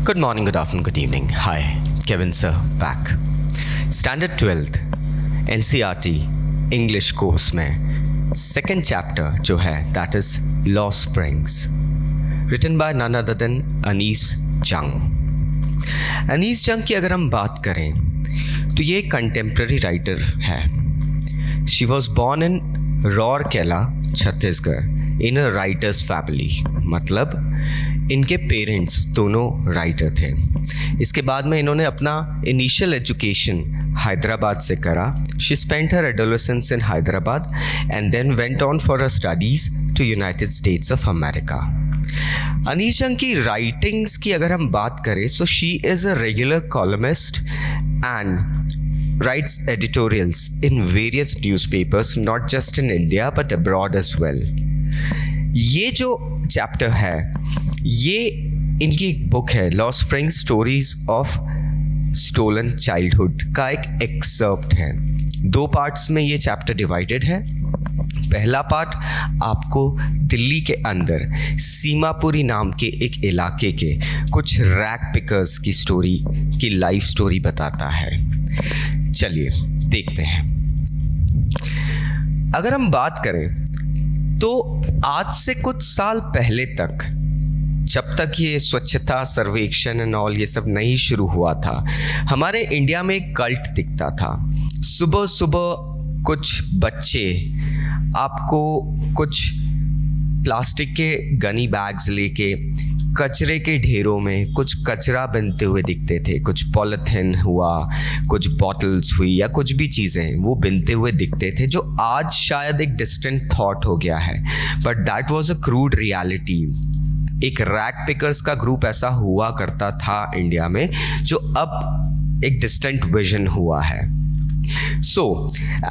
Good morning, good afternoon, good evening. Hi, Kevin sir, back. Standard 12th NCERT English course में second chapter जो है that is Law Springs, written by none other than Anees Jung. Anees Jung की अगर हम बात करें तो ये कंटेम्प्रेरी राइटर है. She was born in Rourkela, Chhattisgarh, in a writers family. मतलब इनके पेरेंट्स दोनों राइटर थे. इसके बाद में इन्होंने अपना इनिशियल एजुकेशन हैदराबाद से करा. She spent her adolescence in Hyderabad and then went on for her studies to United States of America. Anees Jung की राइटिंग्स की अगर हम बात करें so she is a regular columnist and writes editorials in various newspapers, not just in India but abroad as well. ये जो chapter है ये इनकी एक बुक है, लॉ springs stories of stolen childhood का एक एक्सर्प्ट है. 2 पार्ट्स में ये चैप्टर डिवाइडेड है. पहला पार्ट आपको दिल्ली के अंदर सीमापुरी नाम के एक इलाके के कुछ रैग पिकर्स की स्टोरी की लाइफ स्टोरी बताता है. चलिए देखते हैं. अगर हम बात करें तो आज से कुछ साल पहले तक, जब तक ये स्वच्छता सर्वेक्षण एंड ऑल ये सब नहीं शुरू हुआ था, हमारे इंडिया में एक कल्ट दिखता था. सुबह सुबह कुछ बच्चे आपको कुछ प्लास्टिक के गनी बैग्स लेके कचरे के ढेरों में कुछ कचरा बिनते हुए दिखते थे. कुछ पॉलिथीन हुआ, कुछ बॉटल्स हुई या कुछ भी चीज़ें वो बिनते हुए दिखते थे, जो आज शायद एक डिस्टेंट थॉट हो गया है, but that was a crude reality. एक रैग पिकर्स का ग्रुप ऐसा हुआ करता था इंडिया में, जो अब एक डिस्टेंट विजन हुआ है. सो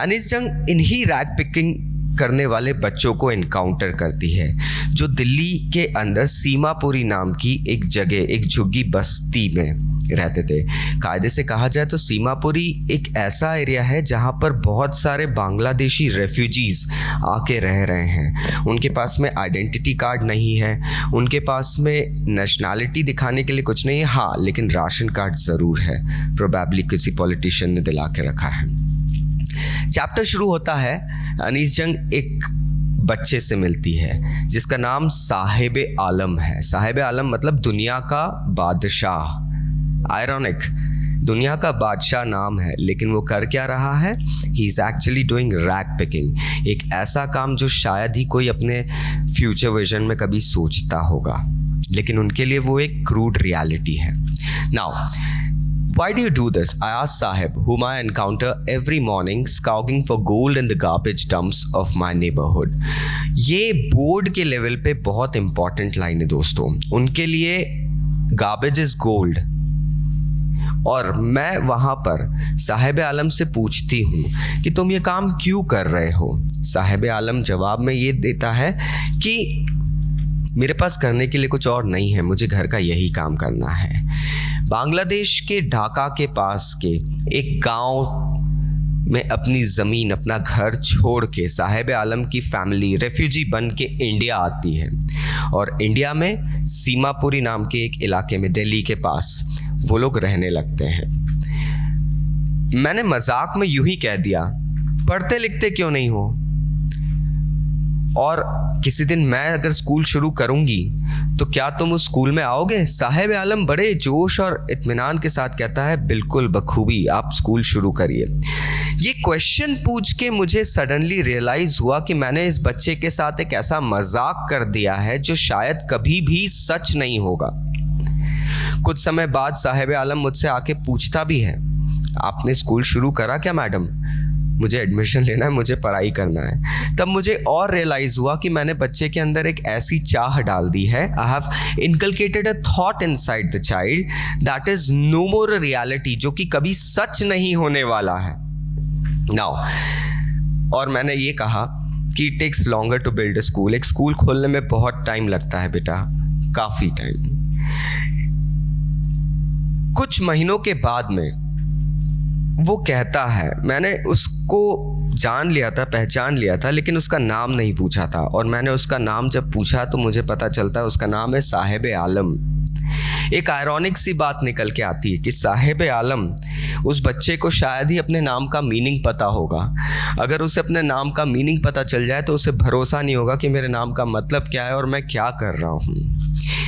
अनीस जंग इन्हीं रैग पिकिंग करने वाले बच्चों को इनकाउंटर करती है, जो दिल्ली के अंदर सीमापुरी नाम की एक जगह, एक झुग्गी बस्ती में रहते थे. कायदे से कहा जाए तो सीमापुरी एक ऐसा एरिया है जहाँ पर बहुत सारे बांग्लादेशी रेफ्यूजीज़ आके रह रहे हैं. उनके पास में आइडेंटिटी कार्ड नहीं है, उनके पास में नेशनैलिटी दिखाने के लिए कुछ नहीं है, हाँ लेकिन राशन कार्ड ज़रूर है. प्रोबेबली किसी पॉलिटिशियन ने दिला के रखा है. चैप्टर शुरू होता है, अनीस जंग एक बच्चे से मिलती है जिसका नाम साहिब आलम है. साहिब आलम मतलब दुनिया का बादशाह. आयरॉनिक, दुनिया का बादशाह नाम है, लेकिन वो कर क्या रहा है? He is actually doing rag picking. एक ऐसा काम जो शायद ही कोई अपने फ्यूचर विजन में कभी सोचता होगा, लेकिन उनके लिए वो एक क्रूड रियलिटी है. Now, why do you do this? I asked Sahib, whom I encounter every morning scouting for gold in the garbage dumps of my neighborhood. ये बोर्ड के लेवल पे बहुत इंपॉर्टेंट लाइन है दोस्तों. उनके लिए गार्बेज इज गोल्ड. और मैं वहाँ पर साहिब आलम से पूछती हूँ कि तुम ये काम क्यों कर रहे हो. साहिब आलम जवाब में ये देता है कि मेरे पास करने के लिए कुछ और नहीं है, मुझे घर का यही काम करना है. बांग्लादेश के ढाका के पास के एक गांव में अपनी ज़मीन, अपना घर छोड़ के साहिब आलम की फैमिली रेफ्यूजी बन के इंडिया आती है. और इंडिया में सीमापुरी नाम के एक इलाके में दिल्ली के पास वो लोग रहने लगते हैं. मैंने मजाक में यूं ही कह दिया, पढ़ते लिखते क्यों नहीं हो, और किसी दिन मैं अगर स्कूल शुरू करूंगी तो क्या तुम उस स्कूल में आओगे? साहिब आलम बड़े जोश और इत्मीनान के साथ कहता है, बिल्कुल बखूबी, आप स्कूल शुरू करिए. ये क्वेश्चन पूछ के मुझे सडनली रियलाइज हुआ कि मैंने इस बच्चे के साथ एक ऐसा मजाक कर दिया है जो शायद कभी भी सच नहीं होगा. कुछ समय बाद साहिब आलम मुझसे आके पूछता भी है, आपने स्कूल शुरू करा क्या मैडम? मुझे एडमिशन लेना है, मुझे पढ़ाई करना है. तब मुझे और रियलाइज हुआ कि मैंने बच्चे के अंदर एक ऐसी चाह डाल दी है. I have inculcated a thought inside the child that is no more a reality, जो कि कभी सच नहीं होने वाला है. नाउ, और मैंने ये कहा कि it takes longer to build a school. एक स्कूल खोलने में बहुत टाइम लगता है बेटा, काफ़ी टाइम. कुछ महीनों के बाद में वो कहता है, मैंने उसको जान लिया था, पहचान लिया था, लेकिन उसका नाम नहीं पूछा था. और मैंने उसका नाम जब पूछा तो मुझे पता चलता है उसका नाम है साहिब आलम. एक आयरॉनिक सी बात निकल के आती है कि साहिब आलम उस बच्चे को शायद ही अपने नाम का मीनिंग पता होगा। अगर उसे अपने नाम का मीनिंग पता चल जाए तो उसे भरोसा नहीं होगा कि मेरे नाम का मतलब क्या है और मैं क्या कर रहा हूँ।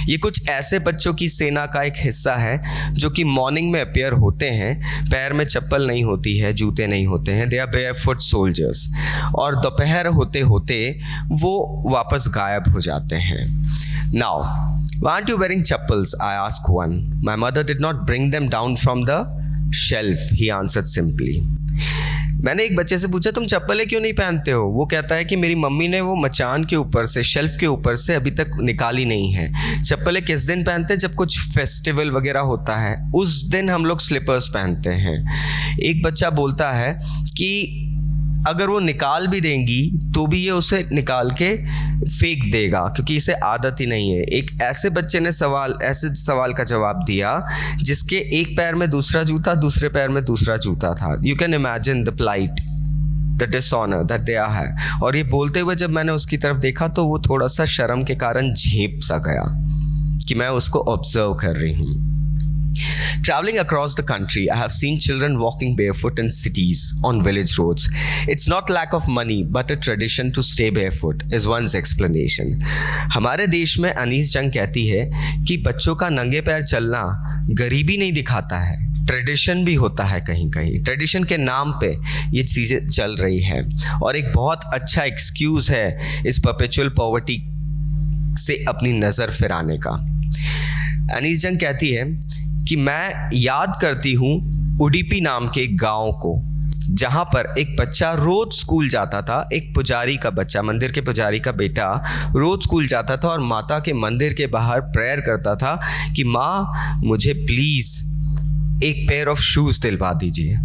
ये कुछ ऐसे बच्चों की सेना का एक हिस्सा है जो कि मॉर्निंग में अपीयर होते हैं, पैर में चप्पल नहीं होती है, जूते नहीं होते हैं, दे आर बेयरफुट सोल्जर्स, और दोपहर होते होते वो वापस गायब हो जाते हैं। Now why aren't you wearing chappals? I asked one. My mother did not bring them down from the shelf, he answered simply. मैंने एक बच्चे से पूछा तुम चप्पलें क्यों नहीं पहनते हो? वो कहता है कि मेरी मम्मी ने वो मचान के ऊपर से, शेल्फ के ऊपर से अभी तक निकाली नहीं है। चप्पलें किस दिन पहनते हैं? जब कुछ फेस्टिवल वगैरह होता है उस दिन हम लोग स्लीपर्स पहनते हैं। एक बच्चा बोलता है कि अगर वो निकाल भी देंगी तो भी ये उसे निकाल के फेंक देगा क्योंकि इसे आदत ही नहीं है। एक ऐसे बच्चे ने ऐसे सवाल का जवाब दिया जिसके एक पैर में दूसरा जूता, दूसरे पैर में दूसरा जूता था। You can imagine the plight, the dishonour that they है। और ये बोलते हुए जब मैंने उसकी तरफ देखा तो वो थोड़ा सा शर्म के कारण झेप सा गया कि मैं उसको ऑब्जर्व कर रही हूँ। Traveling across the country, I have seen children walking barefoot in cities on village roads. It's not lack of money, but a tradition to stay barefoot, is one's explanation. हमारे देश में अनीस जंग कहती है कि बच्चों का नंगे पैर चलना गरीबी नहीं दिखाता है, ट्रेडिशन भी होता है। कहीं कहीं ट्रेडिशन के नाम पे ये चीज़ें चल रही है और एक बहुत अच्छा एक्सक्यूज़ है इस परपेचुअल पॉवर्टी से अपनी नज़र फिराने का। अनीस जंग कहती है कि मैं याद करती हूँ उडीपी नाम के एक गाँव को जहाँ पर एक बच्चा रोज स्कूल जाता था। एक पुजारी का बच्चा, मंदिर के पुजारी का बेटा रोज स्कूल जाता था और माता के मंदिर के बाहर प्रेयर करता था कि माँ मुझे प्लीज़ एक पेयर ऑफ शूज़ दिलवा दीजिए।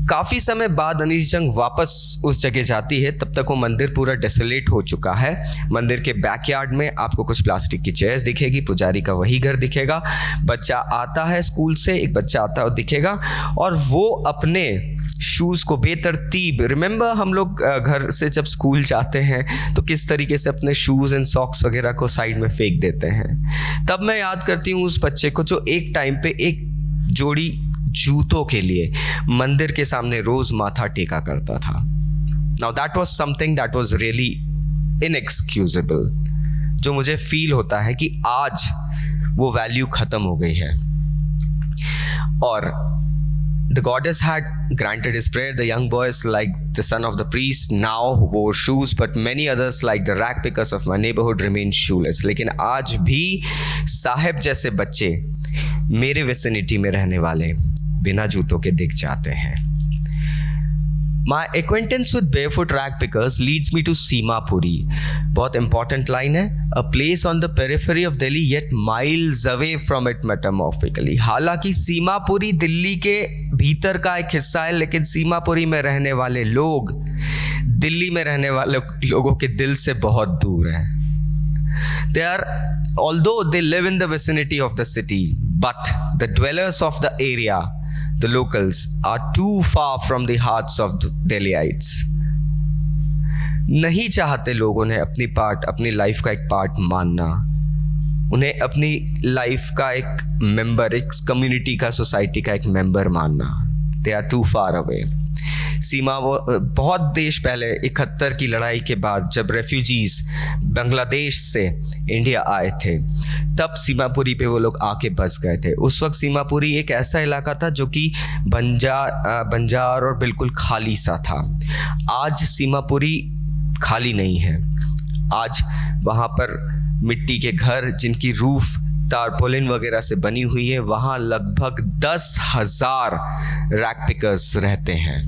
काफ़ी समय बाद अनीस जंग वापस उस जगह जाती है, तब तक वो मंदिर पूरा डेसोलेट हो चुका है। मंदिर के बैकयार्ड में आपको कुछ प्लास्टिक की चेयर्स दिखेगी, पुजारी का वही घर दिखेगा। बच्चा आता है स्कूल से, एक बच्चा आता है दिखेगा और वो अपने शूज़ को बेतरतीब, रिमेंबर हम लोग घर से जब स्कूल जाते हैं तो किस तरीके से अपने शूज़ एंड सॉक्स वगैरह को साइड में फेंक देते हैं। तब मैं याद करती हूँ उस बच्चे को जो एक टाइम पे एक जोड़ी जूतों के लिए मंदिर के सामने रोज माथा टेका करता था। Now that was something that was really inexcusable, जो मुझे फील होता है कि आज वो वैल्यू खत्म हो गई है। और the goddess had granted his prayer. The young boys, like the son of the priest, now wore shoes, but many others, like the rag pickers of my neighborhood, remained shoeless. लेकिन आज भी साहिब जैसे बच्चे मेरे विसिनिटी में रहने वाले बिना जूतों के दिख जाते हैं। My acquaintance with barefoot rag pickers leads me to Simapuri. बहुत important line है, a place on the periphery of Delhi yet miles away from it metamorphically. हालांकि सीमापुरी दिल्ली के भीतर का एक हिस्सा है, लेकिन सीमापुरी में रहने वाले लोग दिल्ली में रहने वाले लोगों के दिल से बहुत दूर हैं। They are, although they live in the vicinity of the city, but the dwellers of the area, the locals, are too far from the hearts of the Delhiites. नहीं चाहते लोग उन्हें अपनी लाइफ का एक पार्ट मानना, उन्हें अपनी लाइफ का एक मेंबर, एक कम्युनिटी का, सोसाइटी का एक मेंबर मानना। They are too far away. सीमा वो बहुत देश पहले 71 की लड़ाई के बाद जब रेफ्यूजीज बांग्लादेश से इंडिया आए थे, तब सीमापुरी पे वो लोग आके बस गए थे। उस वक्त सीमापुरी एक ऐसा इलाका था जो कि बंजार और बिल्कुल खाली सा था। आज सीमापुरी खाली नहीं है। आज वहाँ पर मिट्टी के घर जिनकी रूफ टारपोलिन वगैरह से बनी हुई है, वहाँ लगभग 10,000 रैग पिकर्स रहते हैं।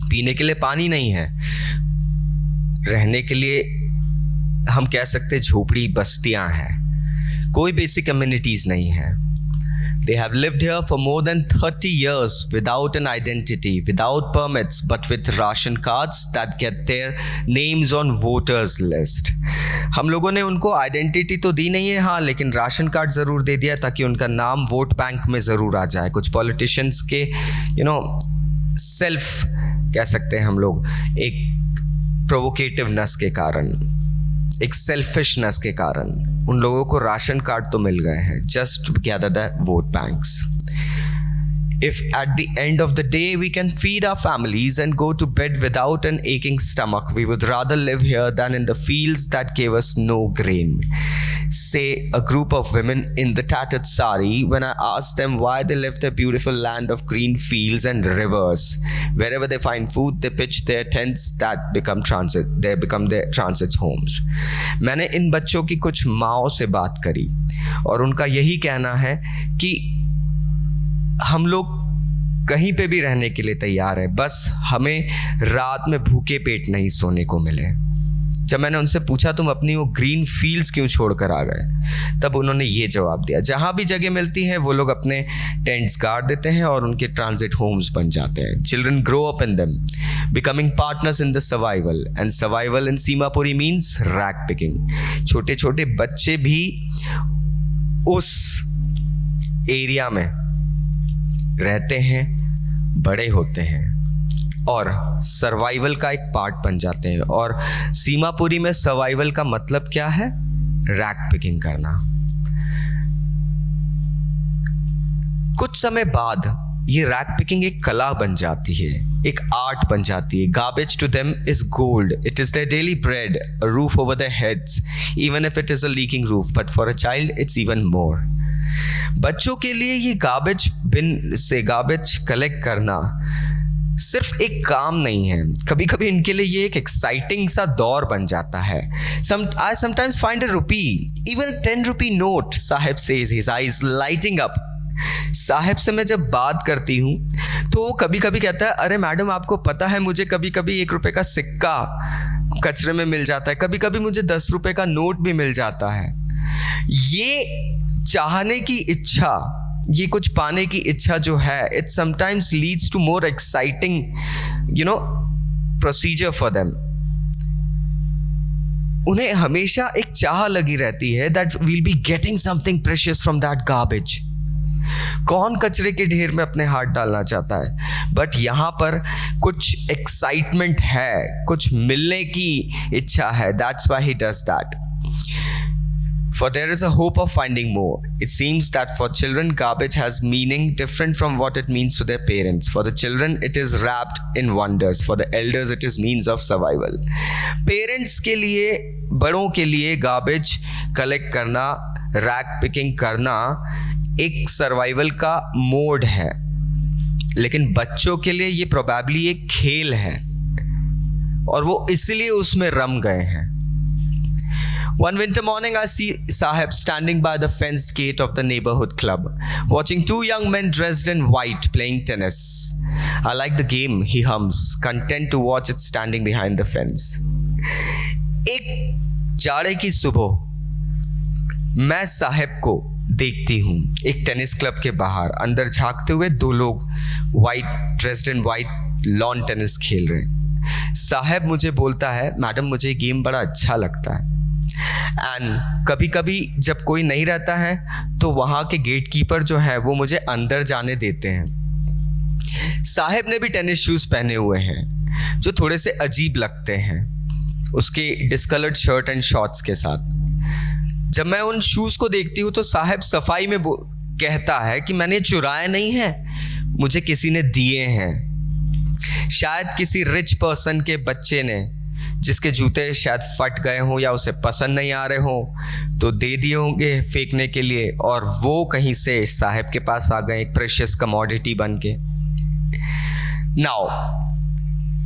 पीने के लिए पानी नहीं है, रहने के लिए हम कह सकते झोपड़ी बस्तियां हैं, कोई बेसिक कम्युनिटीज नहीं है। They have lived here for more than 30 years without an identity, without permits, but with ration cards that get their names on voters list. हम लोगों ने उनको आइडेंटिटी तो दी नहीं है, हाँ, लेकिन राशन कार्ड ज़रूर दे दिया ताकि उनका नाम वोट बैंक में ज़रूर आ जाए। कुछ पॉलिटिशियंस के सेल्फ कह सकते हैं हम लोग, एक प्रोवोकेटिवनेस के कारण। एक सेल्फिशनेस के कारण उन लोगों को राशन कार्ड तो मिल गए हैं just to gather the vote banks. If at the end of the day we can feed our families and go to bed without an aching stomach, we would rather live here than in the fields that gave us no grain. Say a group of women in the tattered sari when I asked them why they left their beautiful land of green fields and rivers. Wherever they find food, they pitch their tents that become their transit homes. मैंने इन बच्चों की कुछ माँओं से बात करी और उनका यही कहना है कि हम लोग कहीं पे भी रहने के लिए तैयार है, बस हमें रात में भूखे पेट नहीं सोने को मिले. जब मैंने उनसे पूछा तुम अपनी वो ग्रीन फील्ड्स क्यों छोड़कर आ गए, तब उन्होंने ये जवाब दिया, जहाँ भी जगह मिलती है वो लोग अपने टेंट्स गाड़ देते हैं और उनके ट्रांजिट होम्स बन जाते हैं. Children grow up in them, becoming partners in the survival, and survival in Seemapuri means rag picking. छोटे छोटे बच्चे भी उस एरिया में रहते हैं, बड़े होते हैं और सर्वाइवल का एक पार्ट बन जाते हैं. और सीमापुरी में सर्वाइवल का मतलब क्या है? रैग पिकिंग करना. कुछ समय बाद ये रैग पिकिंग एक कला बन जाती है, एक आर्ट बन जाती है. Garbage to them is gold, it is their daily bread, a roof over their heads, even if it is a leaking roof, but for a child it's even more. बच्चों के लिए ये गार्बेज बिन से garbage collect करना सिर्फ एक काम नहीं है, कभी कभी इनके लिए ये एक एक्साइटिंग सा दौर बन जाता है. I sometimes find a rupee, even a 10 rupee note, Sahib says, his eyes lighting up. Sahib से मैं जब बात करती हूँ तो वो कभी कभी कहता है, अरे मैडम आपको पता है मुझे कभी कभी 1 रुपए का सिक्का कचरे में मिल जाता है, कभी कभी मुझे 10 रुपए का नोट भी मिल जाता है. ये चाहने की इच्छा, ये कुछ पाने की इच्छा जो है, it sometimes leads to more exciting procedure for them. उन्हें हमेशा एक चाह लगी रहती है that we'll be getting something precious from that garbage. कौन कचरे के ढेर में अपने हाथ डालना चाहता है, बट यहाँ पर कुछ एक्साइटमेंट है, कुछ मिलने की इच्छा है. That's why he does that. For there is a hope of finding more. It seems that for children, garbage has meaning different from what it means to their parents. For the children, it is wrapped in wonders. For the elders, it is means of survival. Parents के लिए, बड़ों के लिए garbage collect करना, rag picking करना एक survival का mode है, लेकिन बच्चों के लिए ये प्रोबेबली एक खेल है और वो इसलिए उसमें रम गए हैं. One winter morning, I see Sahib standing by the fenced gate of the neighborhood club, watching 2 young men dressed in white playing tennis. I like the game, he hums, content to watch it standing behind the fence. एक जाड़े की सुबह मैं साहिब को देखती हूँ एक tennis club के बाहर अंदर झांकते हुए 2 लोग dressed in white lawn tennis खेल रहे हैं. साहिब मुझे बोलता है, मैडम मुझे ये गेम बड़ा अच्छा लगता है. एंड कभी कभी जब कोई नहीं रहता है तो वहाँ के गेट कीपर जो है वो मुझे अंदर जाने देते हैं. साहिब ने भी टेनिस शूज़ पहने हुए हैं जो थोड़े से अजीब लगते हैं उसके डिस्कलर्ड शर्ट एंड शॉर्ट्स के साथ. जब मैं उन शूज़ को देखती हूँ तो साहिब सफाई में कहता है कि मैंने चुराए नहीं हैं, मुझे किसी ने दिए हैं. शायद किसी रिच पर्सन के बच्चे ने, जिसके जूते शायद फट गए हों या उसे पसंद नहीं आ रहे हों, तो दे दिए होंगे फेंकने के लिए और वो कहीं से साहिब के पास आ गए एक प्रेशियस कमोडिटी बन के. Now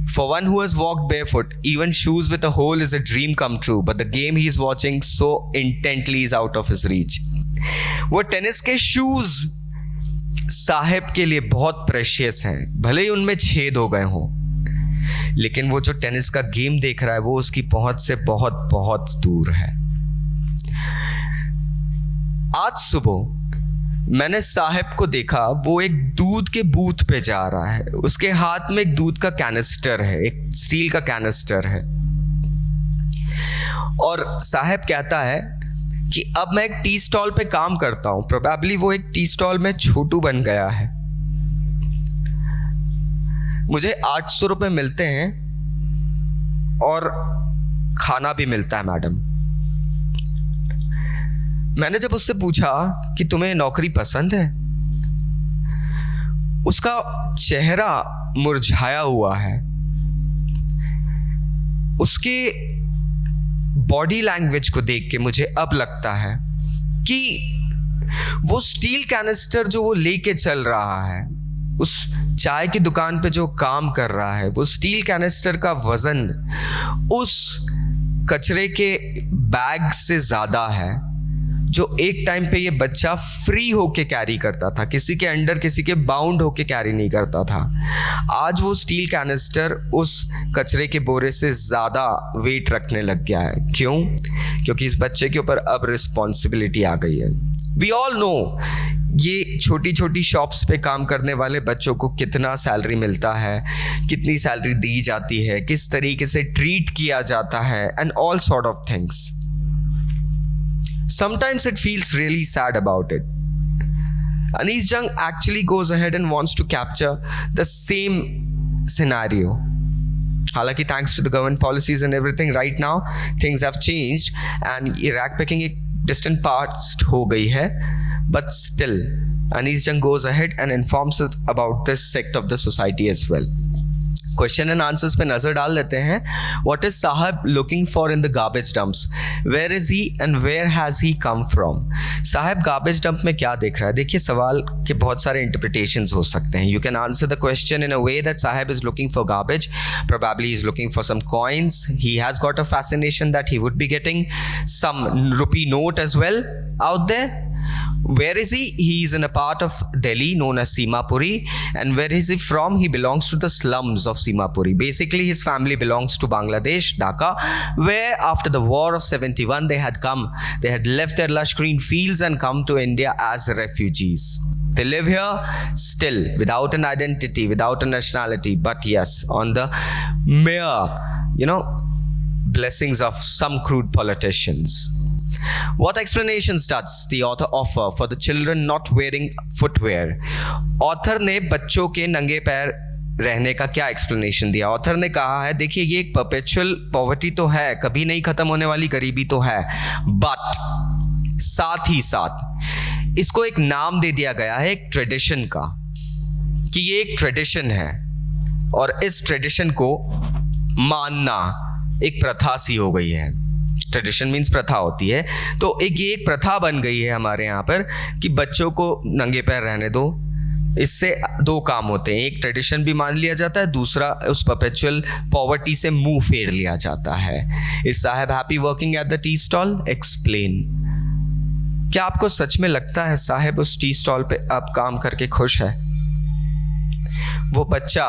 for one who has walked barefoot, even shoes with a hole is a dream come true, but the game he is watching so intently is out of his reach. वो tennis के shoes Sahib के लिए बहुत precious हैं, भले ही उनमें छेद हो गए हों, लेकिन वो जो टेनिस का गेम देख रहा है वो उसकी पहुंच से बहुत बहुत दूर है. आज सुबह मैंने साहिब को देखा, वो एक दूध के बूथ पे जा रहा है. उसके हाथ में एक दूध का कैनिस्टर है, एक स्टील का कैनिस्टर है, और साहिब कहता है कि अब मैं एक टी स्टॉल पे काम करता हूं. प्रोबेबली वो एक टी स्टॉल में छोटू बन गया है. मुझे 800 रुपये मिलते हैं और खाना भी मिलता है मैडम. मैंने जब उससे पूछा कि तुम्हें नौकरी पसंद है, उसका चेहरा मुरझाया हुआ है। उसके बॉडी लैंग्वेज को देख के मुझे अब लगता है कि वो स्टील कैनिस्टर जो वो लेके चल रहा है, उस चाय की दुकान पे जो काम कर रहा है, वो स्टील कैनिस्टर का वजन उस कचरे के बैग से ज़्यादा है जो एक टाइम पे ये बच्चा फ्री होके कैरी करता था, किसी के अंडर, किसी के बाउंड होके कैरी नहीं करता था। आज वो स्टील कैनिस्टर उस कचरे के बोरे से ज़्यादा वेट रखने लग गया है। क्यों? क्योंकि इस बच्चे के ऊपर अब रिस्पॉन्सिबिलिटी आ गई है। वी ऑल नो ये छोटी छोटी शॉप्स पे काम करने वाले बच्चों को कितना सैलरी मिलता है, कितनी सैलरी दी जाती है, किस तरीके से ट्रीट किया जाता है, and all sort of things. Sometimes it feels really sad about it. Anees Jung actually goes ahead and wants to capture the same scenario. हालांकि thanks to the government policies and everything, right now things have changed and ये rack packing एक distant past हो गई है, but still Anees Jung goes ahead and informs us about this sect of the society as well. Question and answers पे नजर डाल लेते हैं। What is Saheb looking for in the garbage dumps? Where is he and where has he come from? Saheb garbage dump में क्या देख रहा है? देखिए, सवाल के बहुत सारे इंटरप्रिटेशंस हो सकते हैं। You can answer the question in a way that Saheb is looking for garbage, probably is looking for some coins, he has got a fascination that he would be getting some rupee note as well out there. Where is he? He is in a part of Delhi known as Simapuri. And where is he from? He belongs to the slums of Simapuri. Basically, his family belongs to Bangladesh, Dhaka, where after the war of 71, they had left their lush green fields and come to India as refugees. They live here still without an identity, without a nationality, but yes, on the mere, blessings of some crude politicians. What explanations does the author offer for the children not wearing footwear? Author ने बच्चों के नंगे पैर रहने का क्या explanation दिया? Author ने कहा है, देखिए, ये एक परपेचुअल पॉवर्टी तो है, कभी नहीं खत्म होने वाली गरीबी तो है, बट साथ ही साथ इसको एक नाम दे दिया गया है, एक ट्रेडिशन का, कि ये एक ट्रेडिशन है और इस ट्रेडिशन को मानना एक प्रथा सी हो गई है। ट्रेडिशन मीन्स प्रथा होती है, तो एक प्रथा बन गई है हमारे यहाँ पर कि बच्चों को नंगे पैर रहने दो। इससे दो काम होते हैं, एक ट्रेडिशन भी मान लिया जाता है, दूसरा उस परपेचुअल पॉवर्टी से मुंह फेर लिया जाता है। इज साहब happy working at the tea stall? Explain. क्या आपको सच में लगता है साहब उस टी स्टॉल पे अब काम करके खुश है? वो बच्चा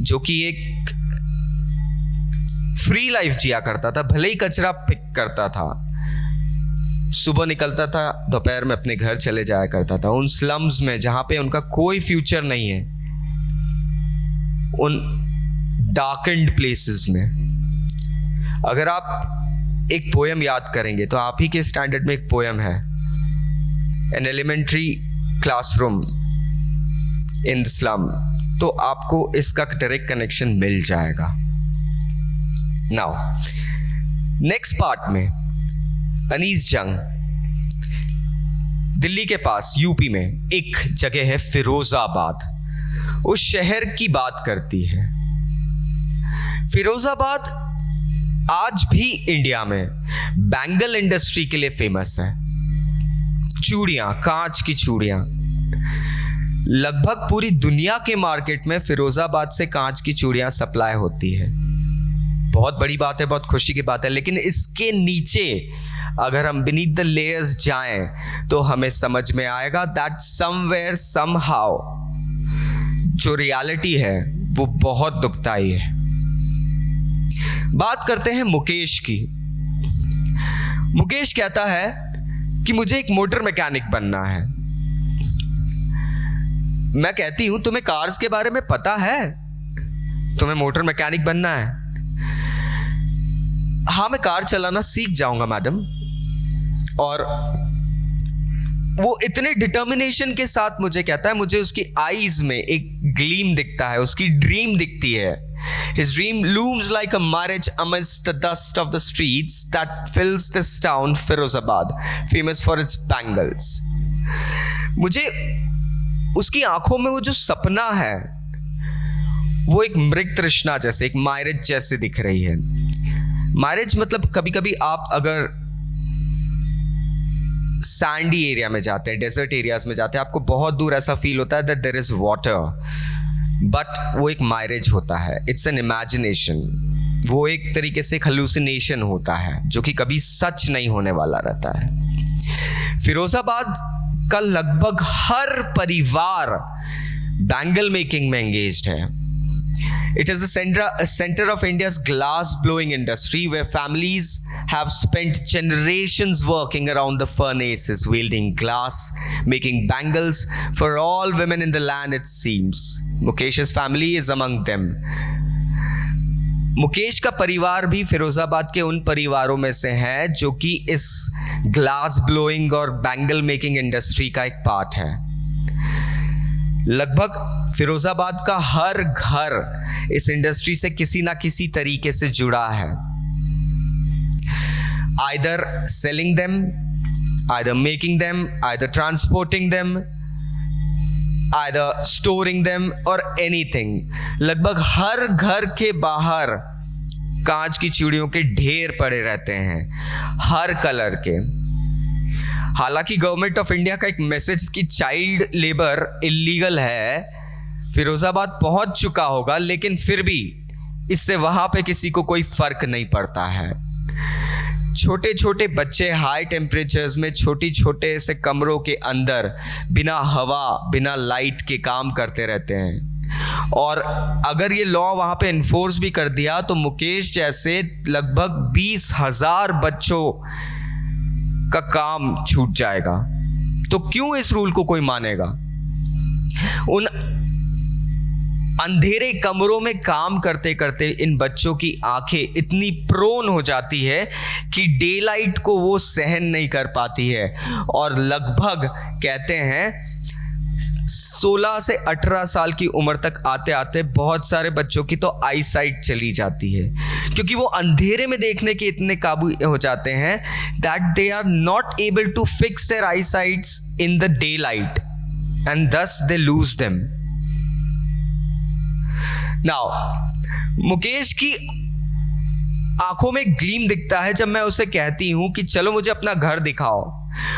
जो कि एक फ्री लाइफ जिया करता था, भले ही कचरा पिक करता था, सुबह निकलता था, दोपहर में अपने घर चले जाया करता था, उन स्लम्स में जहां पे उनका कोई फ्यूचर नहीं है, उन डार्केंड प्लेसेस में। अगर आप एक पोयम याद करेंगे तो आप ही के स्टैंडर्ड में एक पोयम है, an elementary classroom in the slum, तो आपको इसका डायरेक्ट कनेक्शन मिल जाएगा। नाउ नेक्स्ट पार्ट में अनीस जंग दिल्ली के पास यूपी में एक जगह है फिरोजाबाद, उस शहर की बात करती है। फिरोजाबाद आज भी इंडिया में बैंगल इंडस्ट्री के लिए फेमस है। चूड़ियां, कांच की चूड़ियां, लगभग पूरी दुनिया के मार्केट में फिरोजाबाद से कांच की चूड़ियां सप्लाई होती है। बहुत बड़ी बात है, बहुत खुशी की बात है, लेकिन इसके नीचे अगर हम beneath the layers जाएं तो हमें समझ में आएगा that somewhere somehow जो रियलिटी है वो बहुत दुखदाई है। बात करते हैं मुकेश की। मुकेश कहता है कि मुझे एक मोटर मैकेनिक बनना है। मैं कहती हूं तुम्हें कार्स के बारे में पता है? तुम्हें मोटर मैकेनिक बनना है? हाँ, मैं कार चलाना सीख जाऊंगा मैडम। और वो इतने डिटर्मिनेशन के साथ मुझे कहता है, मुझे उसकी आईज में एक ग्लीम दिखता है, उसकी ड्रीम दिखती है His dream looms like a marriage amidst the dust of the streets that fills this town, Firozabad, famous for its bangles. मुझे उसकी आंखों में वो जो सपना है वो एक मृग तृष्णा जैसे, एक मैरिज जैसे दिख रही है। मैरिज मतलब कभी कभी आप अगर सैंडी एरिया में जाते हैं, डेजर्ट एरियाज में जाते हैं, आपको बहुत दूर ऐसा फील होता है that there is water, but वो एक मैरिज होता है, इट्स एन इमेजिनेशन, वो एक तरीके से एक हेलुसिनेशन होता है जो कि कभी सच नहीं होने वाला रहता है। फिरोजाबाद का लगभग हर परिवार बैंगल मेकिंग में एंगेज्ड है। It is a center of India's glass blowing industry where families have spent generations working around the furnaces, wielding glass, making bangles for all women in the land, it seems. Mukesh's family is among them. Mukesh का परिवार भी फिरोजाबाद के उन परिवारों में से है जो कि इस ग्लास ब्लोइंग और बैंगल मेकिंग इंडस्ट्री का एक पार्ट है। लगभग फिरोजाबाद का हर घर इस इंडस्ट्री से किसी ना किसी तरीके से जुड़ा है। Either selling them, either making them, either transporting them, either storing them or anything. लगभग हर घर के बाहर कांच की चूड़ियों के ढेर पड़े रहते हैं, हर कलर के। हालांकि गवर्नमेंट ऑफ इंडिया का एक मैसेज कि चाइल्ड लेबर इलीगल है फिरोजाबाद पहुंच चुका होगा, लेकिन फिर भी इससे वहां पे किसी को कोई फर्क नहीं पड़ता है। छोटे छोटे बच्चे हाई टेम्परेचर्स में छोटी छोटे से कमरों के अंदर बिना हवा बिना लाइट के काम करते रहते हैं, और अगर ये लॉ वहां पे इन्फोर्स भी कर दिया तो मुकेश जैसे लगभग 20,000 बच्चों का काम छूट जाएगा। तो क्यों इस रूल को कोई मानेगा? उन अंधेरे कमरों में काम करते करते इन बच्चों की आंखें इतनी प्रोन हो जाती है कि डे लाइट को वो सहन नहीं कर पाती है, और लगभग कहते हैं 16 से 18 साल की उम्र तक आते आते बहुत सारे बच्चों की तो आई साइट चली जाती है, क्योंकि वो अंधेरे में देखने के इतने काबू हो जाते हैं that they are not able to fix their eye sights in the day light and thus they lose them. Now Mukesh की आंखों में ग्लीम दिखता है जब मैं उसे कहती हूं कि चलो मुझे अपना घर दिखाओ।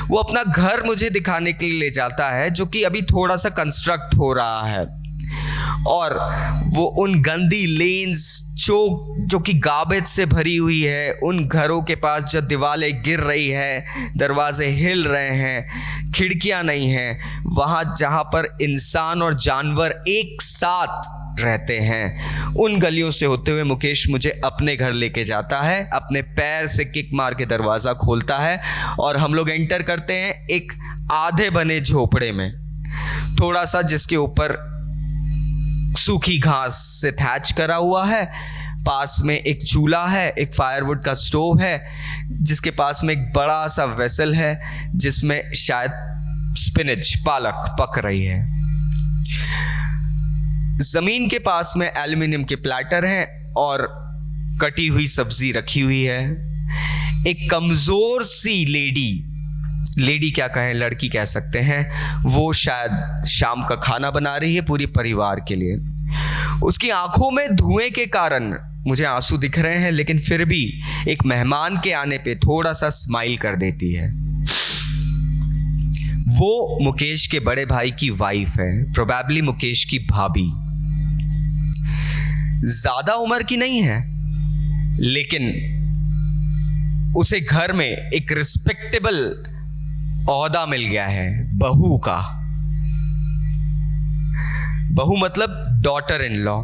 वो अपना घर मुझे दिखाने के लिए ले जाता है जो कि अभी थोड़ा सा कंस्ट्रक्ट हो रहा है, और वो उन गंदी लेन्स जो कि गार्बेज से भरी हुई है, उन घरों के पास जो दीवारें गिर रही है, दरवाजे हिल रहे हैं, खिड़कियां नहीं हैं, वहां जहां पर इंसान और जानवर एक साथ रहते हैं, उन गलियों से होते हुए मुकेश मुझे अपने घर लेके जाता है। अपने पैर से किक मार के दरवाज़ा खोलता है और हम लोग एंटर करते हैं एक आधे बने झोपड़े में, थोड़ा सा जिसके ऊपर सूखी घास से थैच करा हुआ है। पास में एक चूल्हा है, एक फायरवुड का स्टोव है, जिसके पास में एक बड़ा सा वेसल है जिसमें शायद स्पिनच पालक पक रही है। जमीन के पास में एल्युमिनियम के प्लेटर हैं और कटी हुई सब्जी रखी हुई है। एक कमजोर सी लेडी क्या कहें, लड़की कह सकते हैं, वो शायद शाम का खाना बना रही है पूरी परिवार के लिए। उसकी आंखों में धुएं के कारण मुझे आंसू दिख रहे हैं, लेकिन फिर भी एक मेहमान के आने पे थोड़ा सा स्माइल कर देती है। वो मुकेश के बड़े भाई की वाइफ है, प्रोबेबली मुकेश की भाभी। ज्यादा उम्र की नहीं है, लेकिन उसे घर में एक रिस्पेक्टेबल ओहदा मिल गया है, बहू का। बहू मतलब डॉटर इन लॉ,